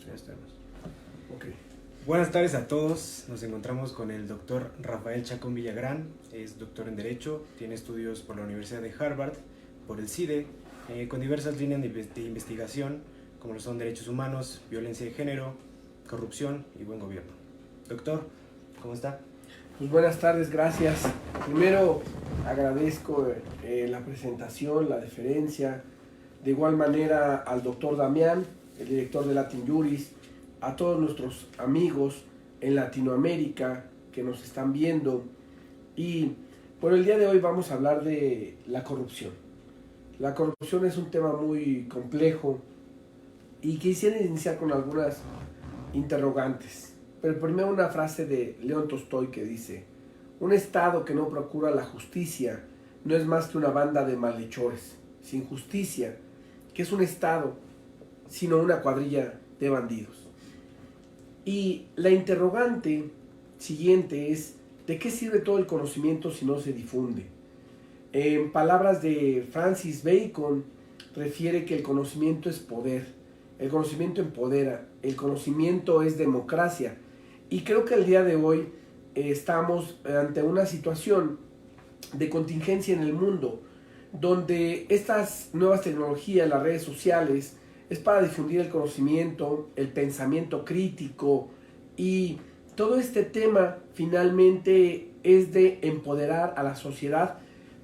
Ya estamos. Ok. Buenas tardes a todos. Nos encontramos con el doctor Rafael Chacón Villagrán. Es doctor en Derecho, tiene estudios por la Universidad de Harvard, por el CIDE, con diversas líneas de investigación, como lo son derechos humanos, violencia de género, corrupción y buen gobierno. Doctor, ¿cómo está? Pues buenas tardes, gracias. Primero agradezco la presentación, la deferencia. De igual manera al doctor Damián, el director de Latin Juris, a todos nuestros amigos en Latinoamérica que nos están viendo. Y por el día de hoy vamos a hablar de la corrupción. La corrupción es un tema muy complejo y quisiera iniciar con algunas interrogantes. Pero primero una frase de León Tolstoy que dice: un Estado que no procura la justicia no es más que una banda de malhechores. Sin justicia, ¿qué es un Estado sino una cuadrilla de bandidos? Y la interrogante siguiente es: ¿de qué sirve todo el conocimiento si no se difunde? En palabras de Francis Bacon, refiere que el conocimiento es poder, el conocimiento empodera, el conocimiento es democracia. Y creo que el día de hoy estamos ante una situación de contingencia en el mundo, donde estas nuevas tecnologías, las redes sociales, es para difundir el conocimiento, el pensamiento crítico, y todo este tema finalmente es de empoderar a la sociedad,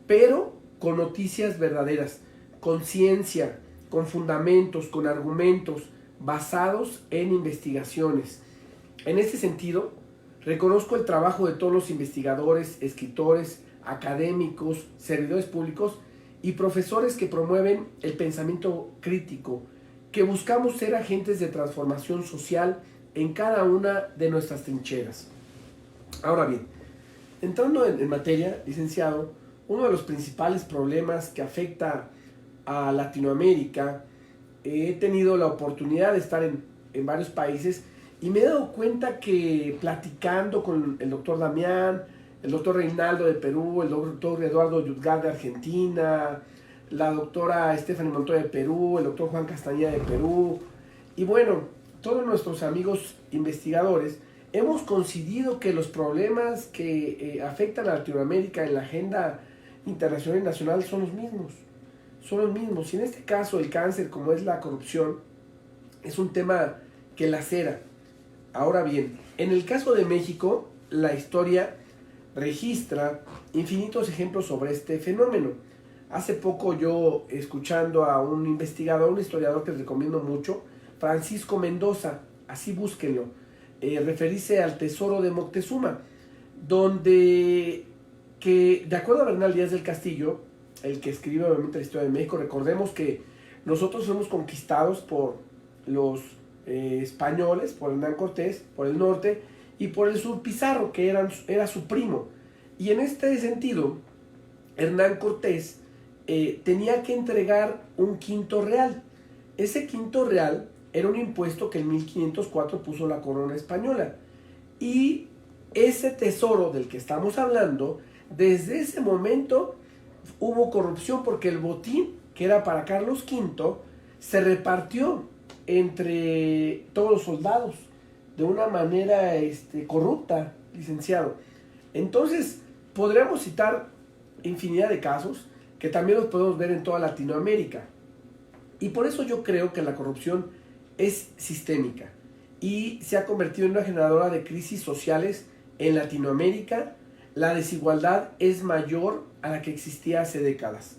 pero con noticias verdaderas, con ciencia, con fundamentos, con argumentos basados en investigaciones. En este sentido, reconozco el trabajo de todos los investigadores, escritores, académicos, servidores públicos y profesores que promueven el pensamiento crítico, que buscamos ser agentes de transformación social en cada una de nuestras trincheras. Ahora bien, entrando en materia, licenciado, uno de los principales problemas que afecta a Latinoamérica, he tenido la oportunidad de estar en varios países y me he dado cuenta que platicando con el doctor Damián, el doctor Reinaldo de Perú, el doctor Eduardo Yudgar de Argentina, la doctora Stephanie Montoya de Perú, el doctor Juan Castañeda de Perú, y bueno, todos nuestros amigos investigadores, hemos coincidido que los problemas que afectan a Latinoamérica en la agenda internacional y nacional son los mismos. Y en este caso el cáncer, como es la corrupción, es un tema que lacera. Ahora bien, en el caso de México, la historia registra infinitos ejemplos sobre este fenómeno. Hace poco yo, escuchando a un investigador, un historiador que les recomiendo mucho, Francisco Mendoza, así búsquenlo, referirse al tesoro de Moctezuma, donde, que de acuerdo a Bernal Díaz del Castillo, el que escribe obviamente la historia de México, recordemos que nosotros fuimos conquistados por los españoles, por Hernán Cortés, por el norte, y por el sur Pizarro, que era su primo. Y en este sentido, Hernán Cortés tenía que entregar un quinto real. Ese quinto real era un impuesto que en 1504 puso la corona española. Y ese tesoro del que estamos hablando, desde ese momento hubo corrupción, porque el botín, que era para Carlos V, se repartió entre todos los soldados de una manera corrupta, licenciado. Entonces, podríamos citar infinidad de casos que también los podemos ver en toda Latinoamérica. Y por eso yo creo que la corrupción es sistémica y se ha convertido en una generadora de crisis sociales en Latinoamérica. La desigualdad es mayor a la que existía hace décadas.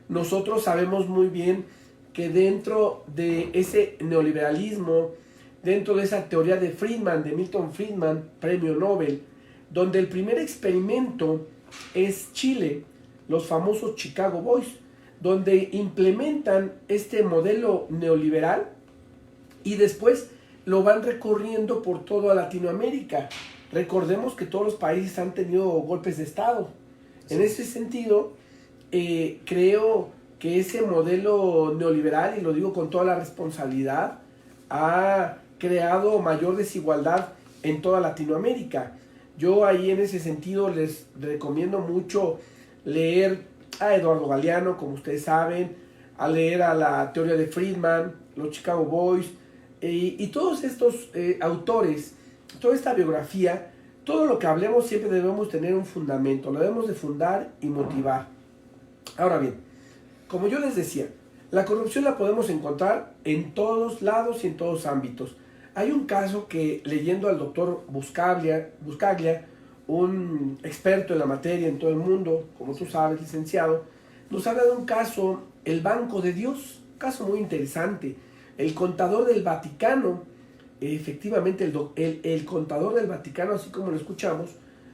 Nosotros sabemos muy bien que dentro de ese neoliberalismo, dentro de esa teoría de Friedman, de Milton Friedman, premio Nobel, donde el primer experimento es Chile, los famosos Chicago Boys, donde implementan este modelo neoliberal y después lo van recorriendo por toda Latinoamérica. Recordemos que todos los países han tenido golpes de Estado. En ese sentido, creo que ese modelo neoliberal, y lo digo con toda la responsabilidad, ha creado mayor desigualdad en toda Latinoamérica. Yo ahí en ese sentido les recomiendo mucho leer a Eduardo Galeano, como ustedes saben, a leer a la teoría de Friedman, los Chicago Boys, Y todos estos autores, toda esta biografía, todo lo que hablemos siempre debemos tener un fundamento, lo debemos de fundar y motivar. Ahora bien, como yo les decía, la corrupción la podemos encontrar en todos lados y en todos ámbitos. Hay un caso que, leyendo al doctor Buscaglia, un experto en la materia en todo el mundo, como tú sabes, licenciado, nos habla de un caso, el Banco de Dios, un caso muy interesante. El contador del Vaticano, efectivamente el contador del Vaticano, así como lo escuchamos,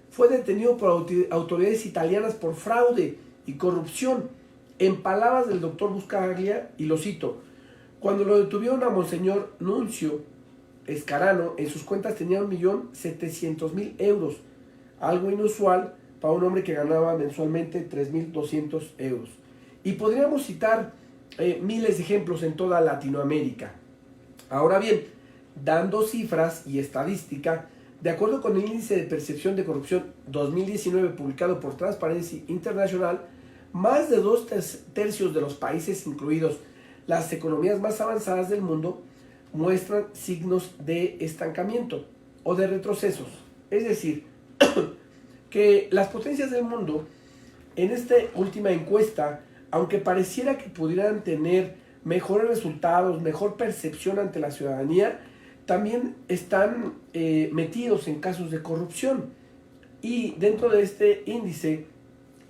fue detenido por autoridades italianas por fraude y corrupción. En palabras del doctor Buscaglia, y lo cito, cuando lo detuvieron a Monseñor Nuncio Escarano, en sus cuentas tenía 1.700.000 euros, algo inusual para un hombre que ganaba mensualmente 3.200 euros. Y podríamos citar miles de ejemplos en toda Latinoamérica. Ahora bien, dando cifras y estadística, de acuerdo con el Índice de Percepción de Corrupción 2019 publicado por Transparency International, más de 2/3 de los países, incluidos las economías más avanzadas del mundo, muestran signos de estancamiento o de retrocesos. Es decir, que las potencias del mundo, en esta última encuesta, aunque pareciera que pudieran tener mejores resultados, mejor percepción ante la ciudadanía, también están metidos en casos de corrupción. Y dentro de este índice,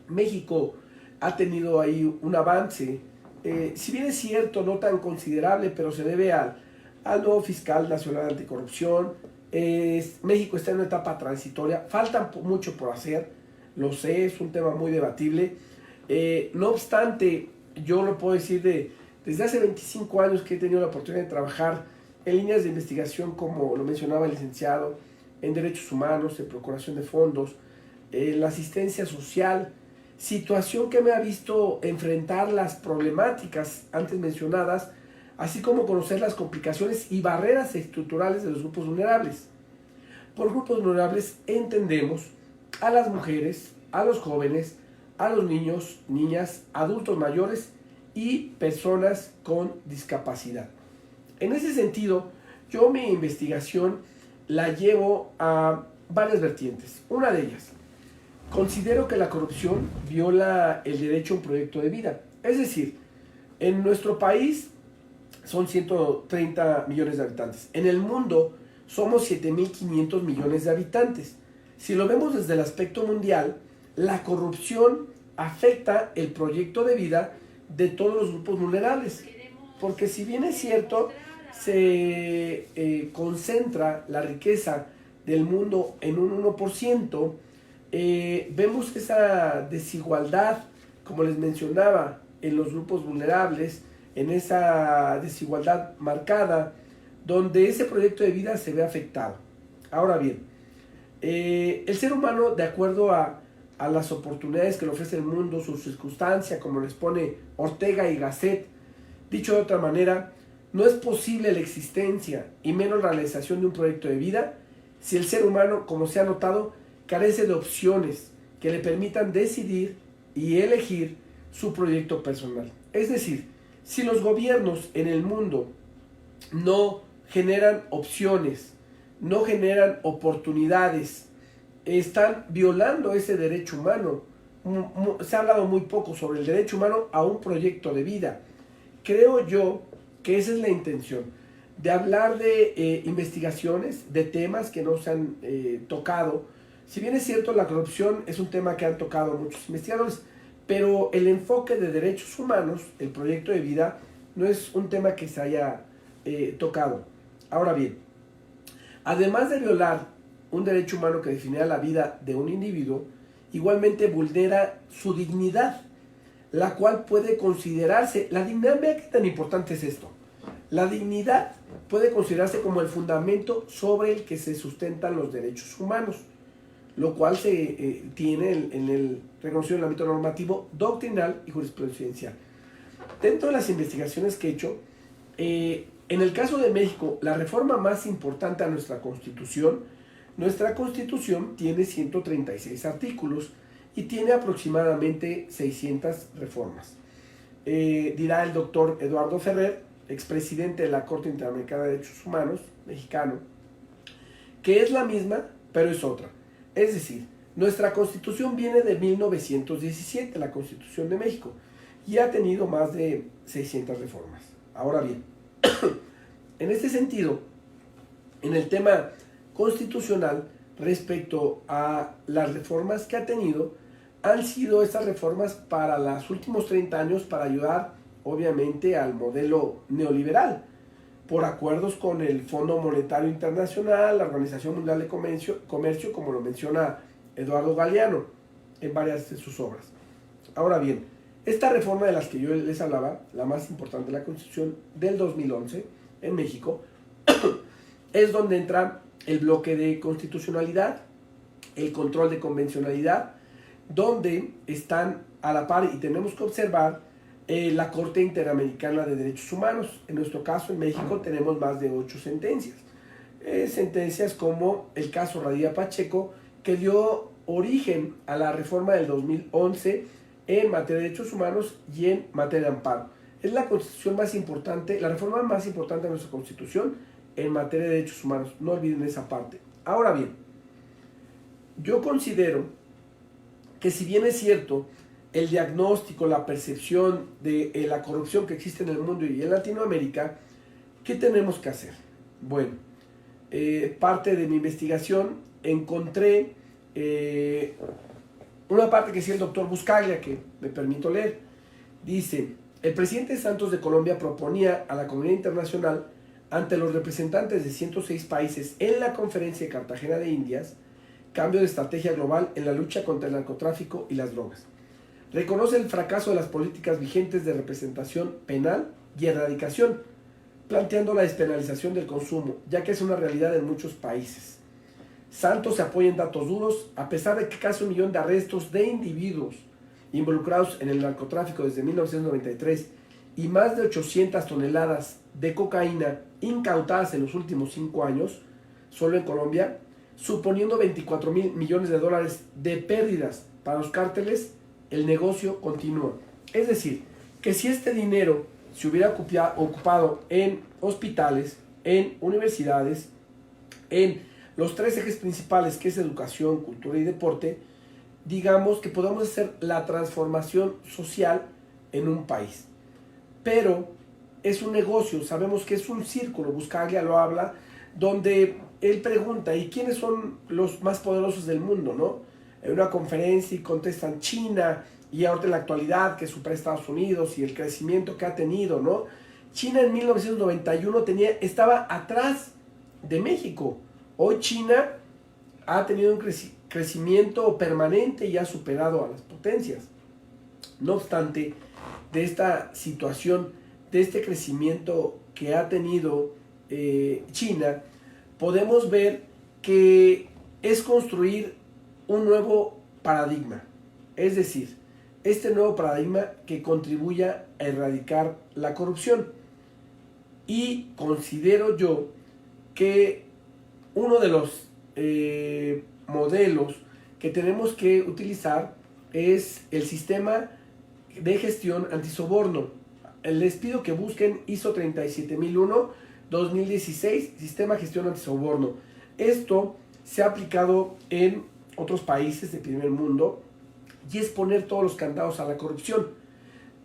México ha tenido ahí un avance, si bien es cierto, no tan considerable, pero se debe al nuevo fiscal nacional anticorrupción. México está en una etapa transitoria, falta mucho por hacer, lo sé, es un tema muy debatible. No obstante, yo lo puedo decir desde hace 25 años que he tenido la oportunidad de trabajar en líneas de investigación, como lo mencionaba el licenciado, en derechos humanos, en procuración de fondos, en la asistencia social, situación que me ha visto enfrentar las problemáticas antes mencionadas, así como conocer las complicaciones y barreras estructurales de los grupos vulnerables. Por grupos vulnerables entendemos a las mujeres, a los jóvenes, a los niños, niñas, adultos mayores y personas con discapacidad. En ese sentido, yo mi investigación la llevo a varias vertientes. Una de ellas, considero que la corrupción viola el derecho a un proyecto de vida. Es decir, en nuestro país son 130 millones de habitantes. En el mundo somos 7.500 millones de habitantes. Si lo vemos desde el aspecto mundial, la corrupción afecta el proyecto de vida de todos los grupos vulnerables. Porque si bien es cierto, se concentra la riqueza del mundo en un 1%, vemos esa desigualdad, como les mencionaba, en los grupos vulnerables, en esa desigualdad marcada, donde ese proyecto de vida se ve afectado. Ahora bien, el ser humano, de acuerdo a las oportunidades que le ofrece el mundo, su circunstancia, como les pone Ortega y Gasset, dicho de otra manera, no es posible la existencia y menos la realización de un proyecto de vida si el ser humano, como se ha notado, carece de opciones que le permitan decidir y elegir su proyecto personal. Es decir, si los gobiernos en el mundo no generan opciones, no generan oportunidades, están violando ese derecho humano. Se ha hablado muy poco sobre el derecho humano a un proyecto de vida. Creo yo que esa es la intención, de hablar de investigaciones, de temas que no se han tocado. Si bien es cierto, la corrupción es un tema que han tocado muchos investigadores, pero el enfoque de derechos humanos, el proyecto de vida, no es un tema que se haya tocado. Ahora bien, además de violar un derecho humano que define la vida de un individuo, igualmente vulnera su dignidad, la cual puede considerarse, la dignidad, vea qué tan importante es esto, la dignidad puede considerarse como el fundamento sobre el que se sustentan los derechos humanos, lo cual se tiene en el reconocido en el ámbito normativo, doctrinal y jurisprudencial. Dentro de las investigaciones que he hecho, en el caso de México, la reforma más importante a nuestra Constitución tiene 136 artículos y tiene aproximadamente 600 reformas. Dirá el doctor Eduardo Ferrer expresidente de la Corte Interamericana de Derechos Humanos, mexicano, que es la misma, pero es otra. Es decir, nuestra Constitución viene de 1917, la Constitución de México, y ha tenido más de 600 reformas. Ahora bien, en este sentido, en el tema constitucional, respecto a las reformas que ha tenido, han sido estas reformas para los últimos 30 años para ayudar, obviamente, al modelo neoliberal, por acuerdos con el Fondo Monetario Internacional, la Organización Mundial de Comercio, como lo menciona Eduardo Galeano en varias de sus obras. Ahora bien, esta reforma de las que yo les hablaba, la más importante de la Constitución del 2011 en México, es donde entra el bloque de constitucionalidad, el control de convencionalidad, donde están a la par, y tenemos que observar, la Corte Interamericana de Derechos Humanos. En nuestro caso, en México, tenemos más de 8 sentencias. Sentencias como el caso Radilla Pacheco, que dio origen a la reforma del 2011 en materia de derechos humanos y en materia de amparo. Es la constitución más importante, la reforma más importante de nuestra Constitución en materia de derechos humanos. No olviden esa parte. Ahora bien, yo considero que, si bien es cierto el diagnóstico, la percepción de la corrupción que existe en el mundo y en Latinoamérica, ¿qué tenemos que hacer? Bueno, parte de mi investigación encontré una parte que decía el doctor Buscaglia, que me permito leer. Dice: el presidente Santos de Colombia proponía a la comunidad internacional, ante los representantes de 106 países en la conferencia de Cartagena de Indias, cambio de estrategia global en la lucha contra el narcotráfico y las drogas. Reconoce el fracaso de las políticas vigentes de representación penal y erradicación, planteando la despenalización del consumo, ya que es una realidad en muchos países. Santos se apoya en datos duros, a pesar de que casi 1 millón de arrestos de individuos involucrados en el narcotráfico desde 1993 y más de 800 toneladas de cocaína incautadas en los últimos 5 años, solo en Colombia, suponiendo 24.000 millones de dólares de pérdidas para los cárteles, el negocio continúa. Es decir, que si este dinero se hubiera ocupado en hospitales, en universidades, en los 3 ejes principales, que es educación, cultura y deporte, digamos que podemos hacer la transformación social en un país. Pero es un negocio, sabemos que es un círculo. Buscaglia lo habla, donde él pregunta: ¿y quiénes son los más poderosos del mundo, no? En una conferencia, y contestan China, y ahora en la actualidad que supera Estados Unidos y el crecimiento que ha tenido, ¿no? China en 1991 estaba atrás de México. Hoy China ha tenido un crecimiento permanente y ha superado a las potencias. No obstante, de esta situación, de este crecimiento que ha tenido China, podemos ver que es construir un nuevo paradigma. Es decir, este nuevo paradigma que contribuya a erradicar la corrupción. Y considero yo que uno de los modelos que tenemos que utilizar es el sistema de gestión antisoborno. Les pido que busquen ISO 37001 2016, sistema de gestión antisoborno. Esto se ha aplicado en otros países del primer mundo y es poner todos los candados a la corrupción.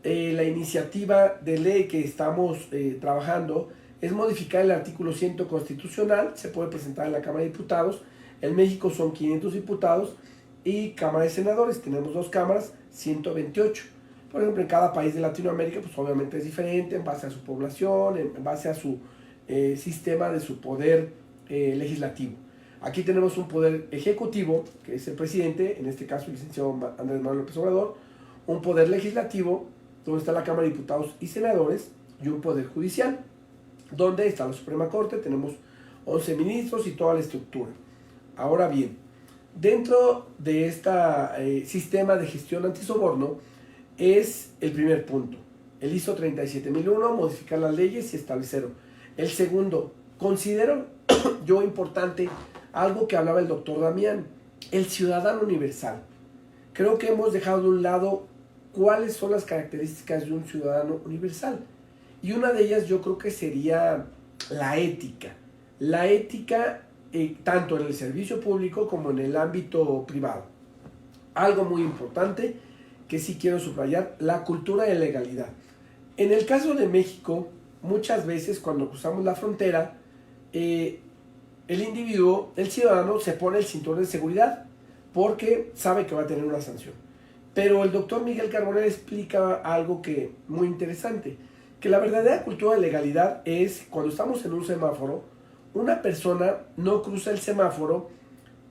La iniciativa de ley que estamos trabajando es modificar el artículo 100 constitucional. Se puede presentar en la Cámara de Diputados. En México son 500 diputados y Cámara de Senadores. Tenemos 2 cámaras, 128. Por ejemplo, en cada país de Latinoamérica, pues obviamente es diferente en base a su población, en base a su sistema de su poder legislativo. Aquí tenemos un poder ejecutivo, que es el presidente, en este caso el licenciado Andrés Manuel López Obrador, un poder legislativo, donde está la Cámara de Diputados y Senadores, y un poder judicial, donde está la Suprema Corte. Tenemos 11 ministros y toda la estructura. Ahora bien, dentro de este sistema de gestión antisoborno es el primer punto, el ISO 37001, modificar las leyes y establecerlo. El segundo, considero yo importante algo que hablaba el doctor Damián, el ciudadano universal. Creo que hemos dejado de un lado cuáles son las características de un ciudadano universal. Y una de ellas yo creo que sería la ética. La ética tanto en el servicio público como en el ámbito privado. Algo muy importante que sí quiero subrayar, la cultura de legalidad. En el caso de México, muchas veces cuando cruzamos la frontera, el individuo, el ciudadano, se pone el cinturón de seguridad porque sabe que va a tener una sanción. Pero el doctor Miguel Carbonell explica algo que muy interesante, que la verdadera cultura de legalidad es cuando estamos en un semáforo, una persona no cruza el semáforo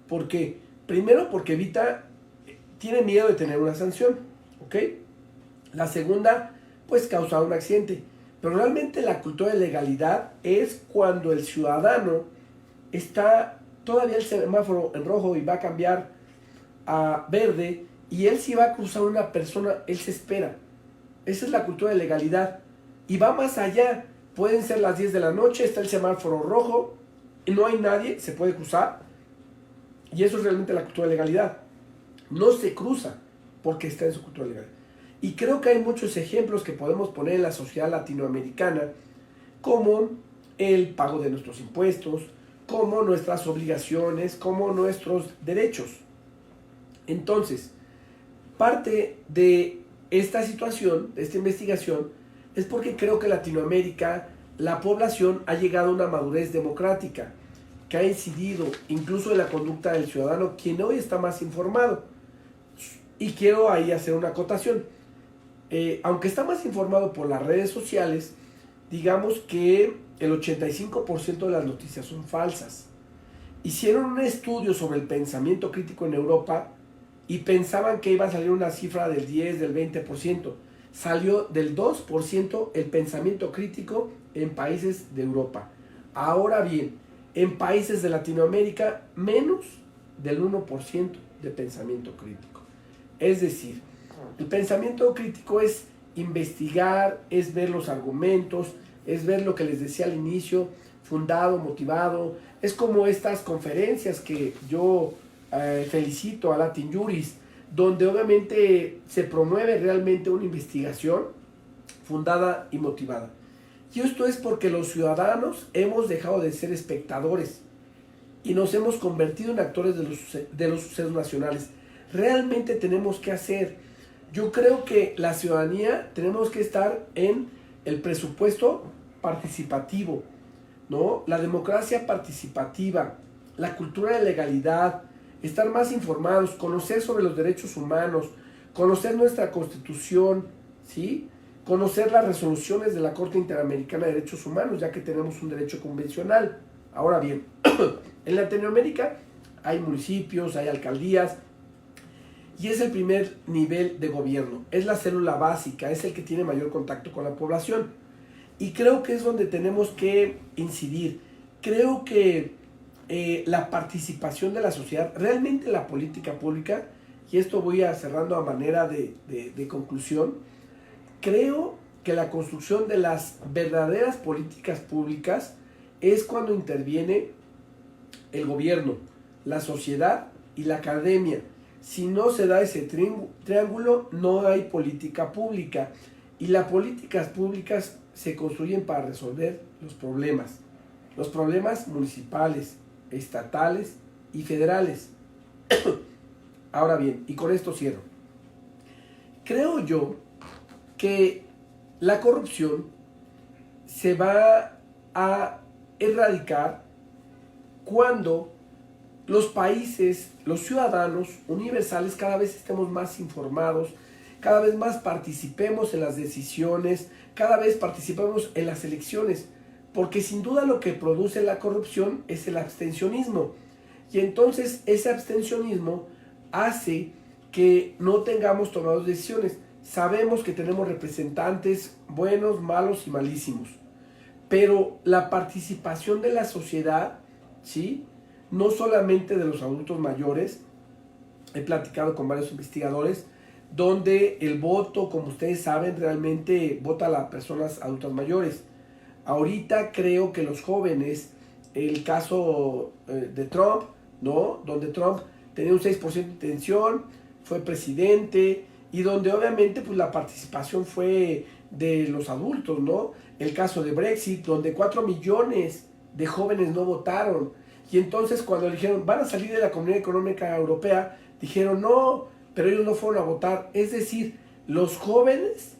porque, primero porque tiene miedo de tener una sanción, ¿ok? La segunda, pues causar un accidente. Pero realmente la cultura de legalidad es cuando el ciudadano está todavía el semáforo en rojo y va a cambiar a verde, y él si va a cruzar una persona, él se espera. Esa es la cultura de legalidad. Y va más allá. Pueden ser las 10 de la noche, está el semáforo rojo, y no hay nadie, se puede cruzar. Y eso es realmente la cultura de legalidad. No se cruza porque está en su cultura legal. Y creo que hay muchos ejemplos que podemos poner en la sociedad latinoamericana, como el pago de nuestros impuestos, como nuestras obligaciones, como nuestros derechos. Entonces, parte de esta situación, de esta investigación, es porque creo que en Latinoamérica la población ha llegado a una madurez democrática que ha incidido incluso en la conducta del ciudadano, quien hoy está más informado. Y quiero ahí hacer una acotación. Aunque está más informado por las redes sociales, digamos que el 85% de las noticias son falsas. Hicieron un estudio sobre el pensamiento crítico en Europa y pensaban que iba a salir una cifra del 10, del 20%. Salió del 2% el pensamiento crítico en países de Europa. Ahora bien, en países de Latinoamérica, menos del 1% de pensamiento crítico. Es decir, el pensamiento crítico es investigar, es ver los argumentos, es ver lo que les decía al inicio, fundado, motivado. Es como estas conferencias que yo felicito a Latin Juris, donde obviamente se promueve realmente una investigación fundada y motivada. Y esto es porque los ciudadanos hemos dejado de ser espectadores y nos hemos convertido en actores de los sucesos nacionales. Realmente tenemos que hacer. Yo creo que la ciudadanía tenemos que estar en el presupuesto participativo, ¿no? La democracia participativa, la cultura de legalidad, estar más informados, conocer sobre los derechos humanos, conocer nuestra Constitución, ¿sí? Conocer las resoluciones de la Corte Interamericana de Derechos Humanos, ya que tenemos un derecho convencional. Ahora bien, en Latinoamérica hay municipios, hay alcaldías, y es el primer nivel de gobierno, es la célula básica, es el que tiene mayor contacto con la población. Y creo que es donde tenemos que incidir. Creo que la participación de la sociedad, realmente la política pública, y esto voy a cerrando a manera de conclusión, creo que la construcción de las verdaderas políticas públicas es cuando interviene el gobierno, la sociedad y la academia. Si no se da ese triángulo, no hay política pública. Y las políticas públicas se construyen para resolver los problemas municipales, estatales y federales. Ahora bien, y con esto cierro. Creo yo que la corrupción se va a erradicar cuando los países, los ciudadanos universales, cada vez estemos más informados, cada vez más participemos en las decisiones, cada vez participemos en las elecciones, porque sin duda lo que produce la corrupción es el abstencionismo, y entonces ese abstencionismo hace que no tengamos tomadas decisiones. Sabemos que tenemos representantes buenos, malos y malísimos, pero la participación de la sociedad, ¿sí?, no solamente de los adultos mayores, he platicado con varios investigadores, donde el voto, como ustedes saben, realmente vota a las personas adultas mayores. Ahorita creo que los jóvenes, el caso de Trump, ¿no?, donde Trump tenía un 6% de intención, fue presidente, y donde obviamente pues la participación fue de los adultos, ¿no? El caso de Brexit, donde 4 millones de jóvenes no votaron. Y entonces cuando dijeron, van a salir de la Comunidad Económica Europea, dijeron, no, pero ellos no fueron a votar. Es decir, los jóvenes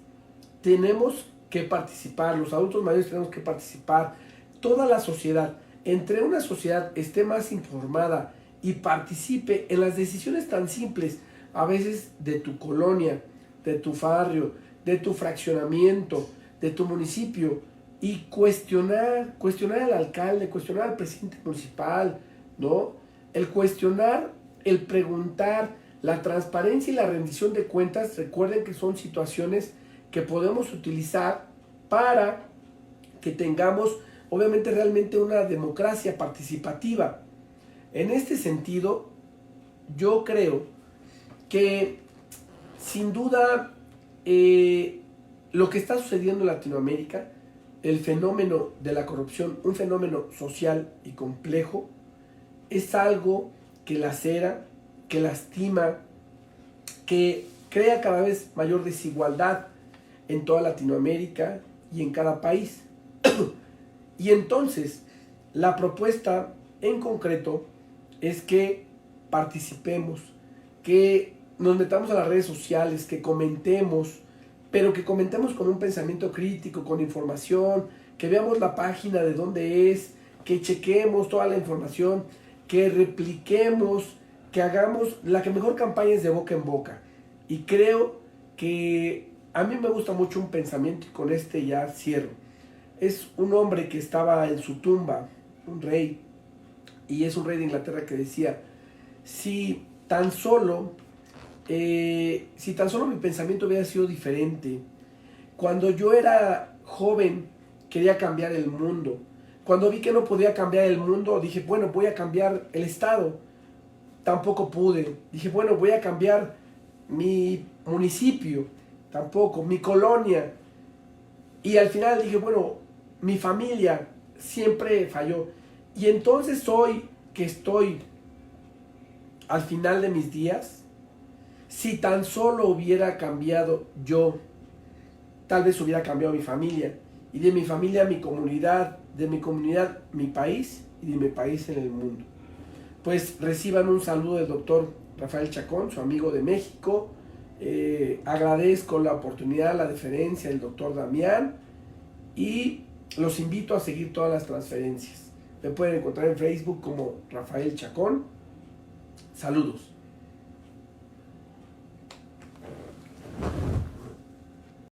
tenemos que participar, los adultos mayores tenemos que participar, toda la sociedad. Entre una sociedad esté más informada y participe en las decisiones tan simples, a veces de tu colonia, de tu barrio, de tu fraccionamiento, de tu municipio, y cuestionar al alcalde, cuestionar al presidente municipal, ¿no? El cuestionar, el preguntar, la transparencia y la rendición de cuentas, recuerden que son situaciones que podemos utilizar para que tengamos, obviamente, realmente una democracia participativa. En este sentido, yo creo que, sin duda, lo que está sucediendo en Latinoamérica, el fenómeno de la corrupción, un fenómeno social y complejo, es algo que lacera, que lastima, que crea cada vez mayor desigualdad en toda Latinoamérica y en cada país. Y entonces, la propuesta en concreto es que participemos, que nos metamos a las redes sociales, que comentemos, pero que comentemos con un pensamiento crítico, con información, que veamos la página de dónde es, que chequemos toda la información, que repliquemos, que hagamos la que mejor campaña es de boca en boca. Y creo que a mí me gusta mucho un pensamiento, y con este ya cierro. Es un hombre que estaba en su tumba, un rey, y es un rey de Inglaterra que decía, si tan solo mi pensamiento hubiera sido diferente, cuando yo era joven quería cambiar el mundo, cuando vi que no podía cambiar el mundo, dije, bueno, voy a cambiar el estado, tampoco pude, dije, bueno, voy a cambiar mi municipio, tampoco, mi colonia, y al final dije, bueno, mi familia siempre falló, y entonces hoy que estoy al final de mis días, si tan solo hubiera cambiado yo, tal vez hubiera cambiado mi familia, y de mi familia mi comunidad, de mi comunidad mi país, y de mi país en el mundo. Pues reciban un saludo del doctor Rafael Chacón, su amigo de México. Agradezco la oportunidad, la deferencia del doctor Damián, y los invito a seguir todas las transferencias. Me pueden encontrar en Facebook como Rafael Chacón. Saludos.